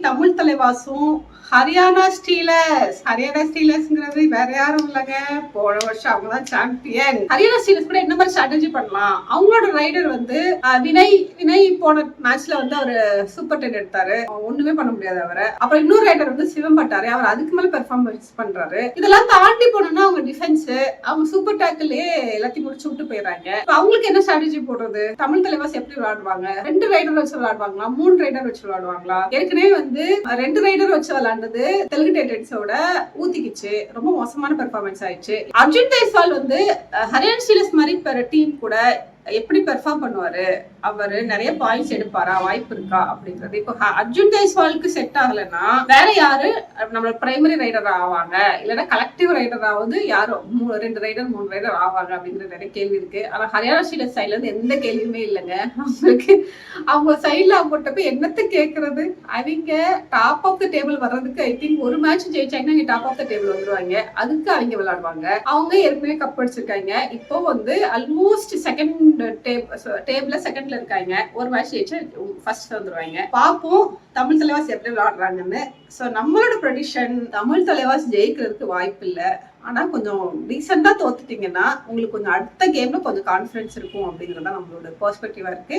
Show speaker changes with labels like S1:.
S1: தமிழ் தலைவாசும் ஹரியானா ஸ்டீலர்ஸ்ங்கிறது வேற யாரும் இல்லைங்க, போன வருஷம் அவங்கதான் சாம்பியன். ஹரியானா ஸ்டீலர்ஸ் கூட என்ன மாதிரி ஸ்ட்ராட்டஜி பண்ணலாம், அவங்களோட ரைடர் வந்து வினய் போன மேட்ச்ல வந்து அவரு சூப்பர் 10 எடுத்தாரு, ஒண்ணுமே பண்ண முடியாது அவரை. அப்புறம் இன்னொரு ரைடர் வந்து சிவம் பட்டாரு, அவர் அதுக்கு மேல பெர்ஃபார்மன்ஸ் பண்றாரு. இதெல்லாம் தாண்டி போனோம்னா அவங்க டிஃபென்ஸ், அவங்க சூப்பர் டேக்கிள்லயே எல்லாத்தையும் முடிச்சு விட்டு போயிடறாங்க. அவங்களுக்கு என்ன ஸ்ட்ராட்டஜி போடுறது? தமிழ் தலைவாஸ் எப்படி விளையாடுவாங்க? 2 ரைடர் வச்சு விளையாடுவாங்களா, 3 ரைடர் வச்சு விளையாடுவாங்களா? ஏற்கனவே வந்து 2 ரைடர் வச்சு விளையாண்டது தெலுங்கு டைட்டன்ஸோட ஊத்திக்கிச்சு, ரொம்ப மோசமான பெர்ஃபார்மன்ஸ் ஆயிடுச்சு. அர்ஜுன் தேஸ்வால் வந்து ஹரியானா ஸ்டீலர்ஸ் மாதிரி டீம் கூட எப்படி பெர்ஃபார்ம் பண்ணுவாரு, அவரு நிறைய பாயிண்ட்ஸ் எடுப்பாரா, வாய்ப்பு இருக்கா அப்படிங்கிறது. இப்போ அர்ஜுன் தேஸ்வாலுக்கு செட் ஆகலைன்னா வேற யாரு நம்மளோட பிரைமரி ரைடர் ஆவாங்க, இல்லைன்னா கலெக்டிவ் ரைடராவது யாரும் 2 ரைடர் 3 ரைடர் ஆவாங்க அப்படிங்கிற நிறைய கேள்வி இருக்கு. ஆனா ஹரியானா ஸ்டீலர்ஸ் சைட்ல இருந்து எந்த கேள்வியுமே இல்லைங்க. அவங்களுக்கு அவங்க சைட்ல அவங்ககிட்ட போய் என்னத்த கேட்கறது? அவங்க டாப் ஆஃப் த டேபிள் வர்றதுக்கு ஐ திங்க் ஒரு மேட்ச் ஜெயிச்சாங்கன்னா டாப் ஆஃப் த டேபிள் வந்துருவாங்க, அதுக்கு அவங்க விளையாடுவாங்க. அவங்க ஏற்கனவே கப் அடிச்சிருக்காங்க, இப்போ வந்து ஆல்மோஸ்ட் செகண்ட் டேபிள்ல செகண்ட்ல இருக்காங்க, ஒரு மேட்ச் ஜெயிச்சு ஃபர்ஸ்ட் வந்துருவாங்க. பாப்போம் தமிழ் தலைவாஸ் எப்படி விளையாடுறாங்கன்னு. சோ நம்மளோட ப்ரெடிக்ஷன் தமிழ் தலைவாஸ் ஜெயிக்கிறதுக்கு வாய்ப்பு இல்ல. ஆனா கொஞ்சம் ரீசெண்டா தோத்துட்டீங்கன்னா உங்களுக்கு கொஞ்சம் அடுத்த கேம்ல கொஞ்சம் கான்ஃபிடன்ஸ் இருக்கும் அப்படிங்கறத நம்மளோட பெர்ஸ்பெக்டிவா இருக்கு.